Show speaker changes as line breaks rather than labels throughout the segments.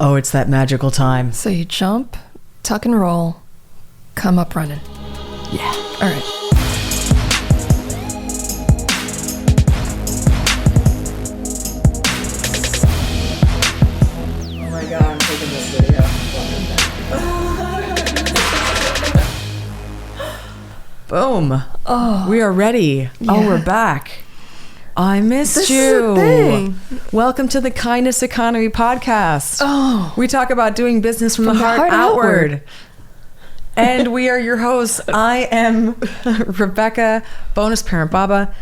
Oh, it's that magical time.
So you jump, tuck and roll, come up running.
Yeah.
All right.
Oh my God, I'm taking this video. Boom.
Oh,
We are ready.
Yeah.
Oh, we're back. I missed
this
you.
is a thing.
Welcome to the Kindness Economy podcast.
Oh,
We talk about doing business from the heart outward. And we are your hosts. I am Rebekah, bonus parent Baba.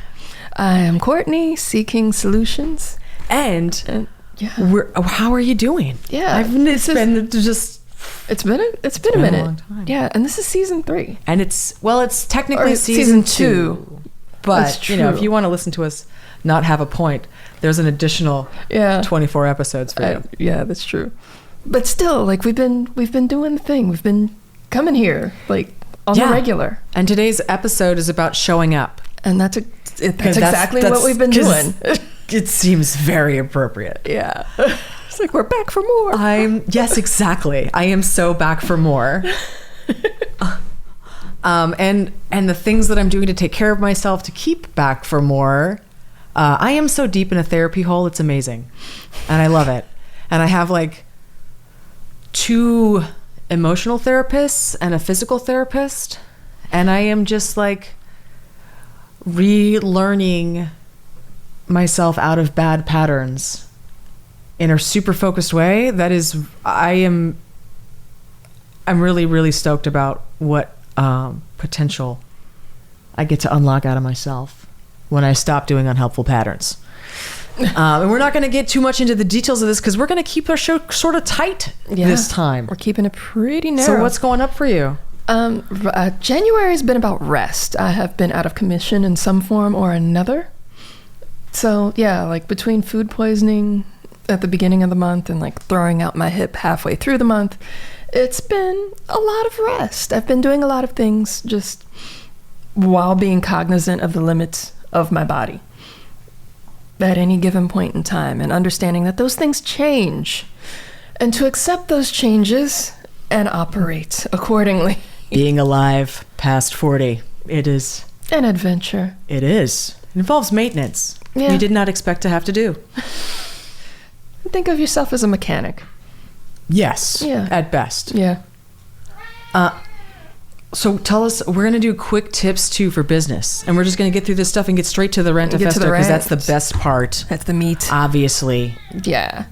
I am Courtney, seeking solutions.
And
Yeah,
how are you doing?
Yeah,
It's been a
minute.
long time.
Yeah, and this is season 3.
And it's technically
Or
season
season
2. But,
That's
you know,
true.
if you want to listen to us not have a point, there's an additional 24 episodes for you.
Yeah, that's true. But still, like we've been doing the thing. We've been coming here like on the regular.
And today's episode is about showing up.
And that's exactly what we've been doing.
It seems very appropriate.
Yeah. It's like we're back for more.
Yes, exactly. I am so back for more. And the things that I'm doing to take care of myself to keep back for more. I am so deep in a therapy hole. It's amazing. And I love it. And I have like 2 emotional therapists and a physical therapist. And I am just like relearning myself out of bad patterns in a super focused way. I'm really, really stoked about what potential I get to unlock out of myself when I stop doing unhelpful patterns. And we're not going to get too much into the details of this because we're going to keep our show sort of tight this time.
We're keeping it pretty narrow.
So what's going up for you?
January has been about rest. I have been out of commission in some form or another. So yeah, like between food poisoning at the beginning of the month and like throwing out my hip halfway through the month, it's been a lot of rest. I've been doing a lot of things just while being cognizant of the limits of my body at any given point in time and understanding that those things change and to accept those changes and operate accordingly.
Being alive past 40, it is
An adventure.
It is. It involves maintenance.
Yeah.
You did not expect to have to do.
Think of yourself as a mechanic.
Yes.
Yeah.
At best.
Yeah.
So tell us, we're going to do quick tips too for business. And we're just going to get through this stuff and get straight to the Rantifesto because that's the best part.
That's the meat.
Obviously.
Yeah.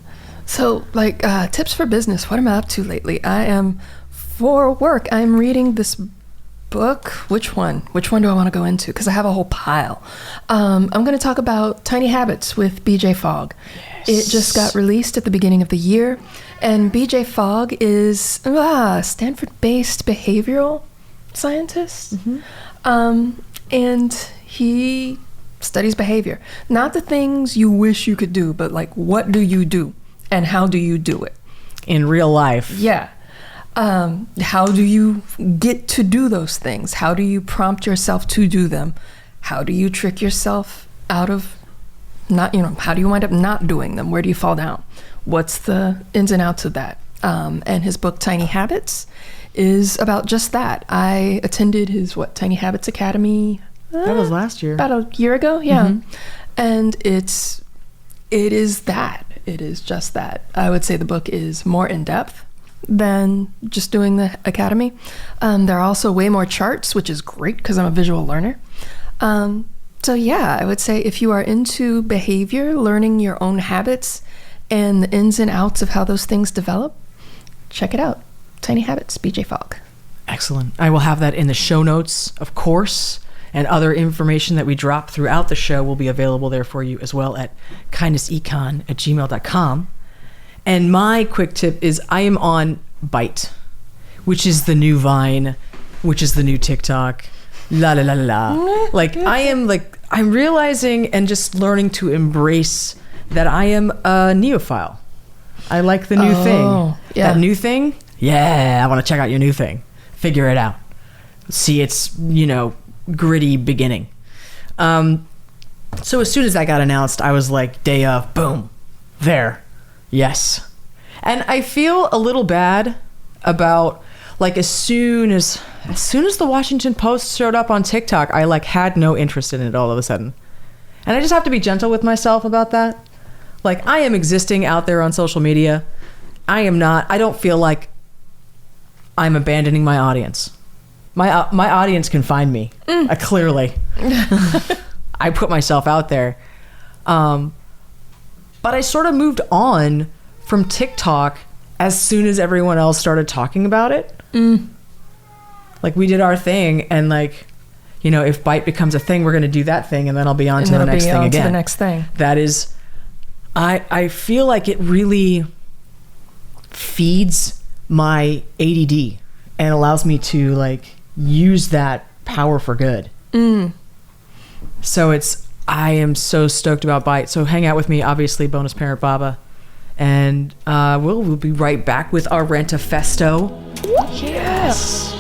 So, like, tips for business. What am I up to lately? For work, I'm reading this book. Which one? Which one do I want to go into? Because I have a whole pile. I'm going to talk about Tiny Habits with BJ Fogg. Yes. It just got released at the beginning of the year. And BJ Fogg is Stanford-based behavioral scientist. Mm-hmm. And he studies behavior. Not the things you wish you could do, but like, what do you do? And how do you do it?
In real life.
Yeah. How do you get to do those things? How do you prompt yourself to do them? How do you trick yourself out of how do you wind up not doing them? Where do you fall down? What's the ins and outs of that? And his book, Tiny Habits, is about just that. I attended his, Tiny Habits Academy?
That was last year.
About a year ago, yeah.
Mm-hmm.
And it is that. It is just that. I would say the book is more in-depth than just doing the academy. There are also way more charts, which is great because I'm a visual learner. So yeah, I would say if you are into behavior, learning your own habits and the ins and outs of how those things develop, check it out. Tiny Habits, BJ Fogg.
Excellent. I will have that in the show notes, of course, and other information that we drop throughout the show will be available there for you as well at KindessEcon@gmail.com. And my quick tip is I am on Byte, which is the new Vine, which is the new TikTok. La la la la. I'm realizing and just learning to embrace that I am a neophyte. I like the new thing.
Yeah.
That new thing? Yeah, I want to check out your new thing. Figure it out. See its, gritty beginning. So as soon as that got announced, I was like, day of, boom, there. Yes. And I feel a little bad about, like, as soon as the Washington Post showed up on TikTok, I like had no interest in it all of a sudden. And I just have to be gentle with myself about that. Like, I am existing out there on social media. I don't feel like I'm abandoning my audience. My audience can find me. Clearly. I put myself out there. But I sort of moved on from TikTok as soon as everyone else started talking about it. Like, we did our thing, and like, you know, if Byte becomes a thing, we're going to do that thing, and then I'll be on to the next thing again.
To the next thing.
That is, I feel like it really feeds my ADD and allows me to like use that power for good. So I am so stoked about Byte. So hang out with me, obviously, bonus parent Baba, and we'll be right back with our Rantifesto. Yes.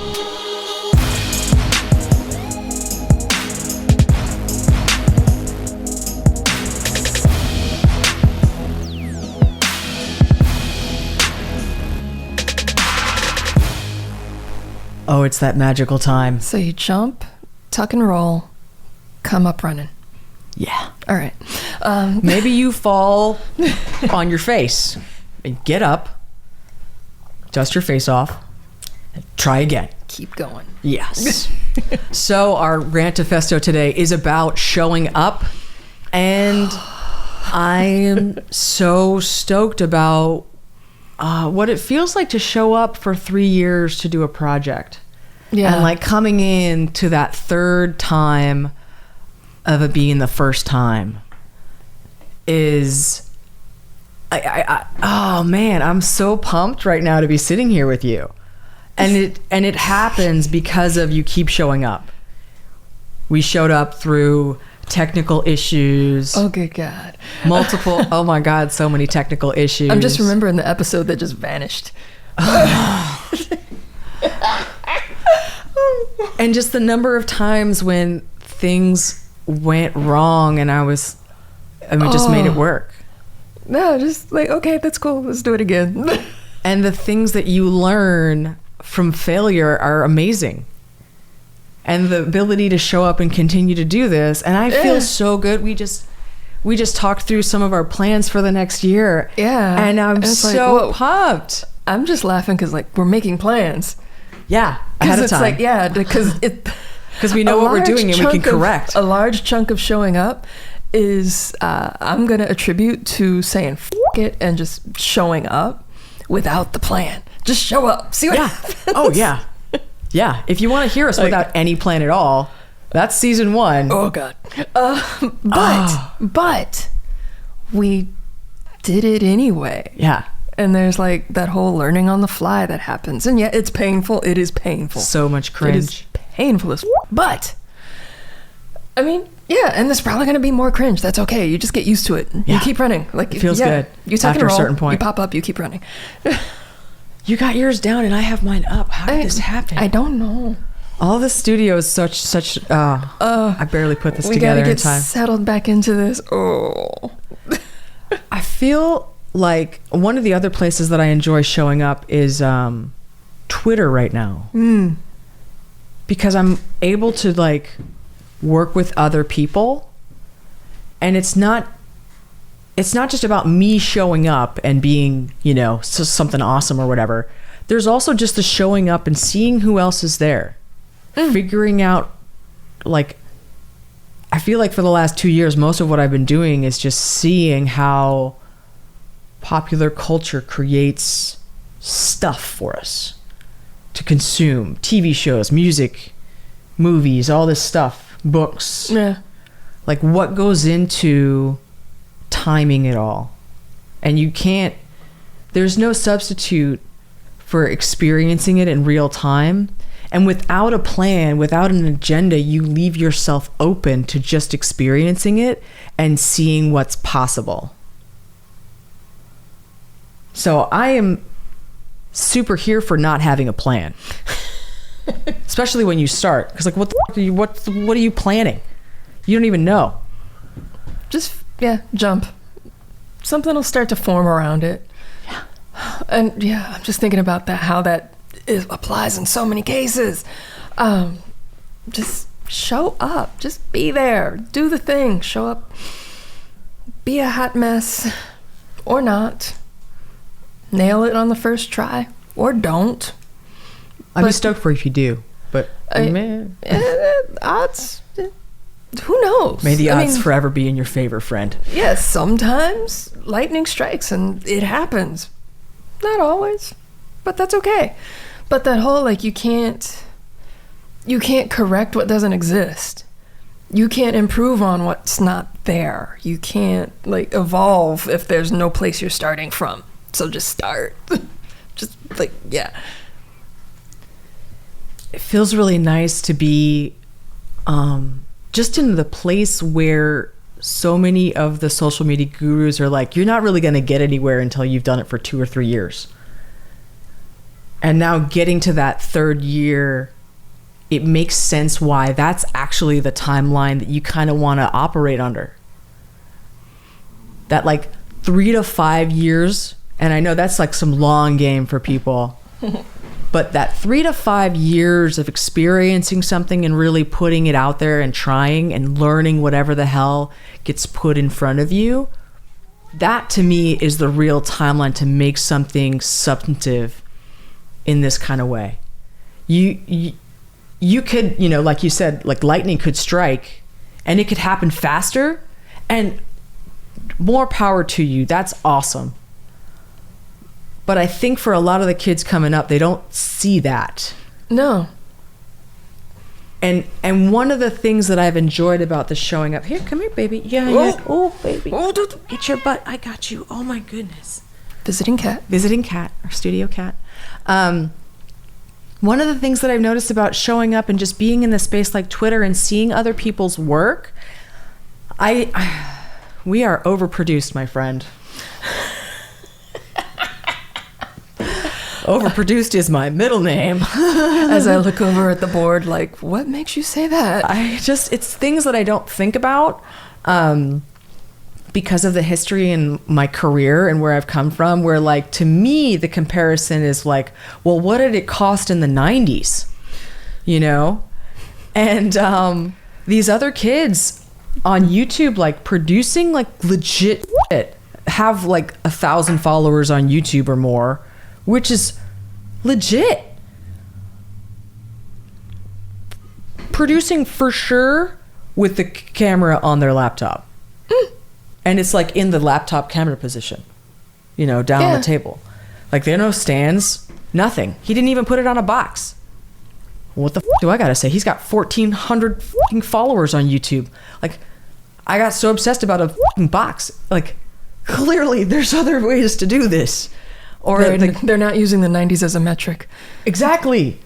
Oh, it's that magical time.
So you jump, tuck and roll, come up running.
Yeah.
All right.
Maybe you fall on your face and get up, dust your face off, and try again.
Keep going.
Yes. So our Rantifesto today is about showing up, and I am so stoked about what it feels like to show up for 3 years to do a project.
Yeah.
And like coming in to that third time of it being the first time is oh man, I'm so pumped right now to be sitting here with you. And it happens because of you keep showing up. We showed up through technical issues.
Oh, good God.
Multiple, oh my God, so many technical issues.
I'm just remembering the episode that just vanished.
And just the number of times when things went wrong and we just made it work.
No, just like, okay, that's cool. Let's do it again.
And the things that you learn from failure are amazing. And the ability to show up and continue to do this. And I feel so good. We just talked through some of our plans for the next year.
Yeah.
And I'm so
like,
pumped.
I'm just laughing because like we're making plans.
Yeah. Ahead of time.
It's like, yeah, because
we know what we're doing and we can correct.
A large chunk of showing up is I'm going to attribute to saying F it and just showing up without the plan. Just show up. See what happens.
Oh, yeah. Yeah. If you want to hear us without any plan at all, that's season 1.
Oh, God. But we did it anyway.
Yeah.
And there's like that whole learning on the fly that happens. And yeah, it's painful. It is painful.
So much cringe.
It is painful as but I mean, yeah, and there's probably going to be more cringe. That's okay. You just get used to it.
Yeah.
You keep running. Like
it feels good.
You tuck
after
and roll,
a certain point.
you pop up, you keep running.
You got yours down and I have mine up. How did this happen?
I don't know.
All the studio is such I barely put this together in time.
We gotta get settled back into this. Oh.
I feel like one of the other places that I enjoy showing up is Twitter right now. Because I'm able to like work with other people, and it's not just about me showing up and being, you know, something awesome or whatever. There's also just the showing up and seeing who else is there. Figuring out, like, I feel like for the last 2 years, most of what I've been doing is just seeing how popular culture creates stuff for us to consume. TV shows, music, movies, all this stuff, books.
Yeah.
Like, what goes into timing it all? And there's no substitute for experiencing it in real time. And without a plan, without an agenda, you leave yourself open to just experiencing it and seeing what's possible. So I am super here for not having a plan. Especially when you start. Because like, what are you planning? You don't even know.
Just, jump. Something will start to form around it.
Yeah.
And yeah, I'm just thinking about that, how that applies in so many cases. Just show up. Just be there. Do the thing. Show up. Be a hot mess. Or not. Nail it on the first try. Or don't.
I'd be stoked for if you do. But, man.
Odds... Who knows?
May the odds forever be in your favor, friend.
Yes, sometimes lightning strikes and it happens. Not always, but that's okay. But that whole, like, you can't correct what doesn't exist. You can't improve on what's not there. You can't, like, evolve if there's no place you're starting from. So just start. Just, like, yeah.
It feels really nice to be just in the place where so many of the social media gurus are like, you're not really going to get anywhere until you've done it for 2 or 3 years. And now getting to that 3rd year, it makes sense why that's actually the timeline that you kind of want to operate under. That like 3 to 5 years, and I know that's like some long game for people, but that 3 to 5 years of experiencing something and really putting it out there and trying and learning whatever the hell gets put in front of you, that to me is the real timeline to make something substantive in this kind of way. You could, you know, like you said, like lightning could strike and it could happen faster, and more power to you. That's awesome. But I think for a lot of the kids coming up, they don't see that.
No.
And one of the things that I've enjoyed about the showing up... Here, come here, baby. Yeah. Oh, baby. Oh, it's your butt. I got you. Oh, my goodness.
Visiting cat,
our studio cat. One of the things that I've noticed about showing up and just being in the space like Twitter and seeing other people's work, we are overproduced, my friend. Overproduced is my middle name.
As I look over at the board, like, what makes you say that?
It's things that I don't think about because of the history and my career and where I've come from, where, like, to me, the comparison is like, well, what did it cost in the 90s? You know? And these other kids on YouTube, like, producing, like, legit shit, have, like, 1,000 followers on YouTube or more, which is legit. Producing for sure with the camera on their laptop. And it's like in the laptop camera position, you know, down on the table. Like, there are no stands, nothing. He didn't even put it on a box. What the do I gotta say? He's got 1,400 followers on YouTube. Like, I got so obsessed about a box. Like, clearly there's other ways to do this. Or
they're not using the 90s as a metric.
Exactly.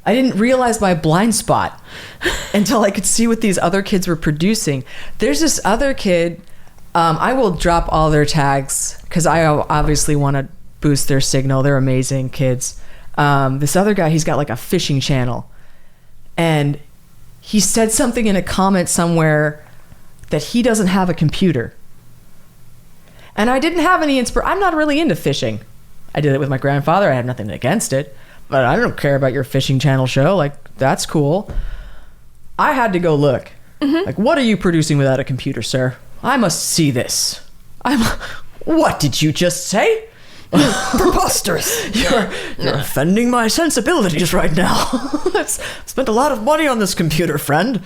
I didn't realize my blind spot until I could see what these other kids were producing. There's this other kid. I will drop all their tags because I obviously want to boost their signal. They're amazing kids. This other guy, he's got like a fishing channel. And he said something in a comment somewhere that he doesn't have a computer. And I didn't have any I'm not really into fishing. I did it with my grandfather. I have nothing against it. But I don't care about your fishing channel show. Like, that's cool. I had to go look. Mm-hmm. Like, what are you producing without a computer, sir? I must see this. What did you just say?
Preposterous.
You're offending my sensibilities right now. I've spent a lot of money on this computer, friend.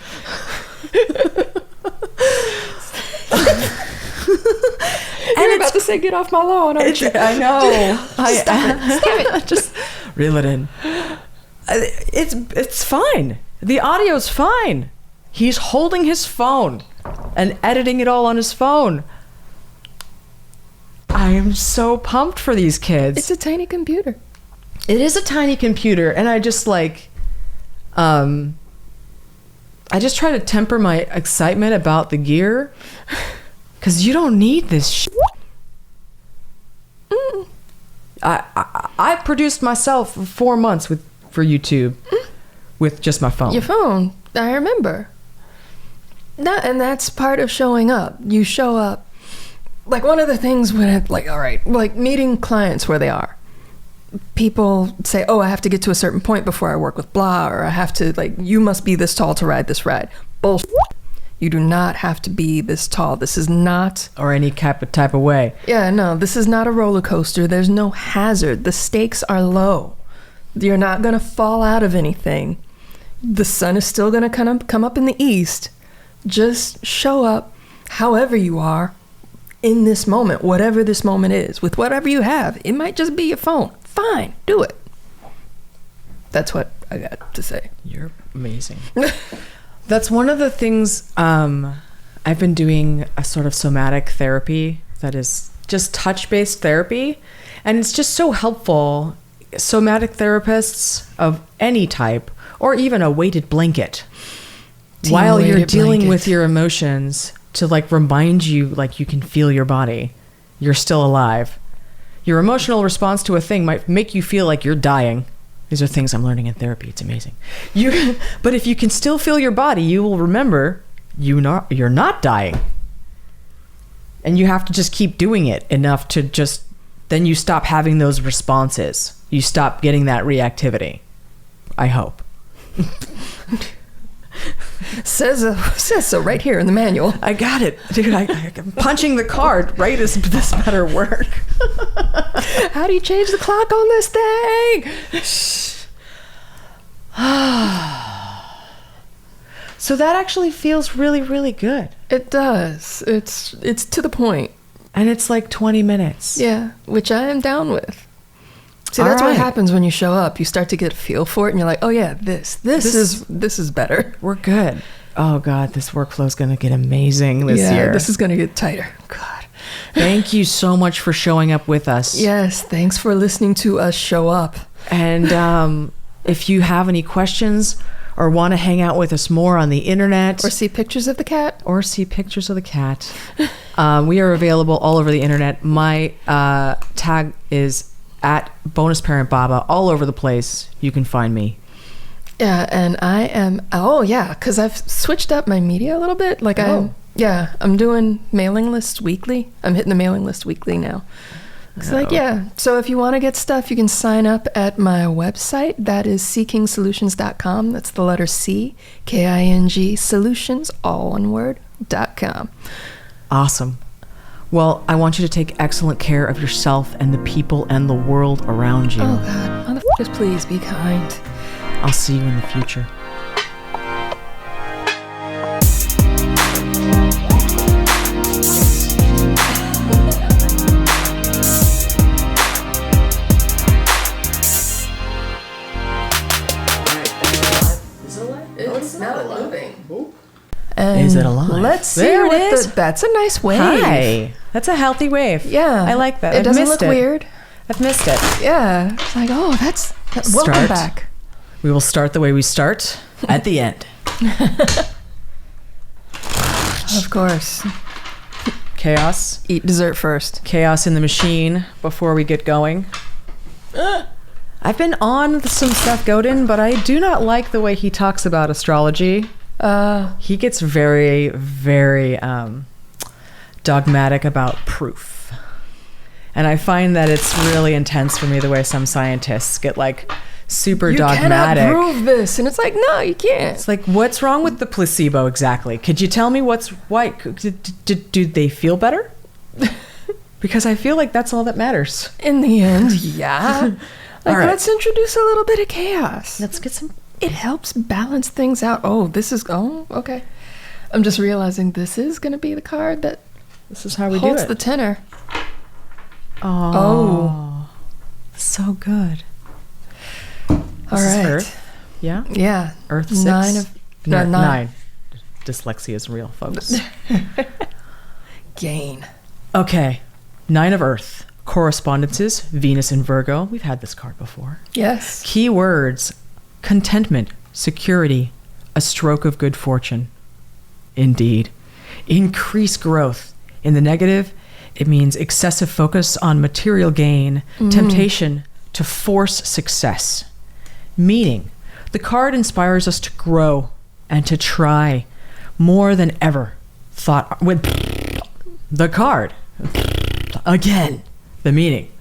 You're about to say, get off my lawn, aren't you?
I know.
Stop it.
Just reel it in. It's fine. The audio's fine. He's holding his phone and editing it all on his phone. I am so pumped for these kids.
It's a tiny computer.
It is a tiny computer, and I just like, I just try to temper my excitement about the gear, because you don't need this shit. I produced myself for 4 months for YouTube with just my phone.
Your phone, I remember. And that's part of showing up. You show up. Like, one of the things when all right, like meeting clients where they are. people say, oh, I have to get to a certain point before I work with blah, or I have to, like, you must be this tall to ride this ride. Bullshit. You do not have to be this tall. This is not...
Or any type of way.
Yeah, no, this is not a roller coaster. There's no hazard. The stakes are low. You're not going to fall out of anything. The sun is still going to come up in the east. Just show up however you are in this moment, whatever this moment is, with whatever you have. It might just be your phone. Fine, do it. That's what I got to say.
You're amazing. That's one of the things I've been doing, a sort of somatic therapy that is just touch-based therapy. And it's just so helpful. Somatic therapists of any type, or even a weighted blanket, while you're dealing with your emotions, to like remind you, like, you can feel your body. You're still alive. Your emotional response to a thing might make you feel like you're dying. These are things I'm learning in therapy. It's amazing. But if you can still feel your body, you will remember you're not dying. And you have to just keep doing it enough to just, then you stop having those responses. You stop getting that reactivity. I hope.
Says so right here in the manual.
I got it. Dude, I'm punching the card right as this better work.
How do you change the clock on this thing?
So that actually feels really, really good.
It does. It's to the point.
And it's like 20 minutes.
Yeah, which I am down with. See, that's what happens when you show up. You start to get a feel for it, and you're like, oh yeah, this is better.
We're good. Oh God, this workflow is going to get amazing this year.
This is going to get tighter. God.
Thank you so much for showing up with us.
Yes, thanks for listening to us show up.
And if you have any questions or want to hang out with us more on the internet,
or see pictures of the cat,
we are available all over the internet. My tag is at Bonus Parent Baba, all over the place. You can find me.
Yeah, and I am, because I've switched up my media a little bit. Like, I'm doing mailing lists weekly. I'm hitting the mailing list weekly now. So if you want to get stuff, you can sign up at my website. That is ckingsolutions.com. That's the letter C, King solutions, all one word, .com.
Awesome. Well, I want you to take excellent care of yourself and the people and the world around you.
Oh, God. Motherfuckers, please be kind.
I'll see you in the future.
It's not moving. And
is it alive?
Let's see
there
what
it is.
That's a nice wave.
Hi. That's a healthy wave.
Yeah.
I like that.
It doesn't look weird.
I've missed it.
Yeah. It's like, welcome back.
We will start the way we start at the end.
Of course.
Chaos.
Eat dessert first.
Chaos in the machine before we get going. I've been on some Seth Godin, but I do not like the way he talks about astrology. He gets very, very dogmatic about proof. And I find that it's really intense for me the way some scientists get like super dogmatic.
You cannot prove this. And it's like, no, you can't.
It's like, what's wrong with the placebo exactly? Could you tell me why? Do they feel better? Because I feel like that's all that matters.
In the end, yeah. Like,
right.
Let's introduce a little bit of chaos.
Let's get some.
It helps balance things out. Okay. I'm just realizing this is going to be the card that
This is how we
holds
do it.
the tenor.
Oh. So good.
All right.
Earth. Yeah?
Yeah.
Earth 6. Nine. Dyslexia is real, folks.
Gain.
Okay. 9 of Earth. Correspondences, Venus and Virgo. We've had this card before.
Yes.
Keywords, contentment, security, a stroke of good fortune. Indeed. Increased growth. In the negative, it means excessive focus on material gain, temptation to force success. Meaning, the card inspires us to grow and to try more than ever thought with the card. Again, the meaning.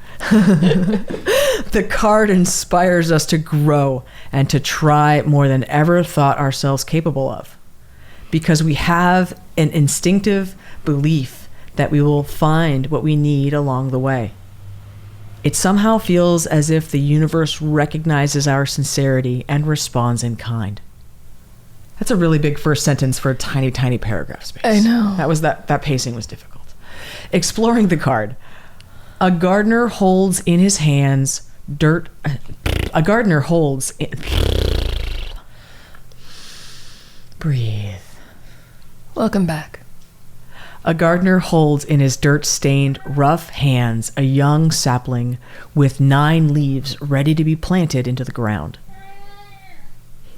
The card inspires us to grow and to try more than ever thought ourselves capable of, because we have an instinctive belief that we will find what we need along the way. It somehow feels as if the universe recognizes our sincerity and responds in kind. That's a really big first sentence for a tiny, tiny paragraph space.
I know.
That pacing was difficult. Exploring the card. A gardener holds in his hands dirt. A gardener holds in, breathe.
Welcome back.
A gardener holds in his dirt-stained, rough hands a young sapling with 9 leaves ready to be planted into the ground.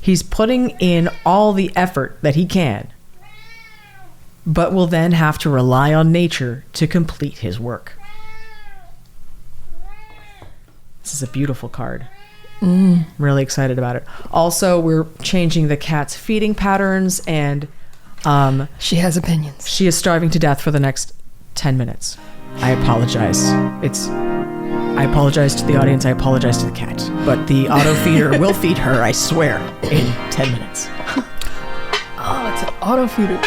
He's putting in all the effort that he can, but will then have to rely on nature to complete his work. This is a beautiful card. I'm really excited about it. Also, we're changing the cat's feeding patterns, and
she has opinions.
she is starving to death for the next 10 minutes. I apologize. I apologize to the audience. I apologize to the cat. But the auto feeder will feed her, I swear, in 10 minutes.
Oh, it's an auto feeder.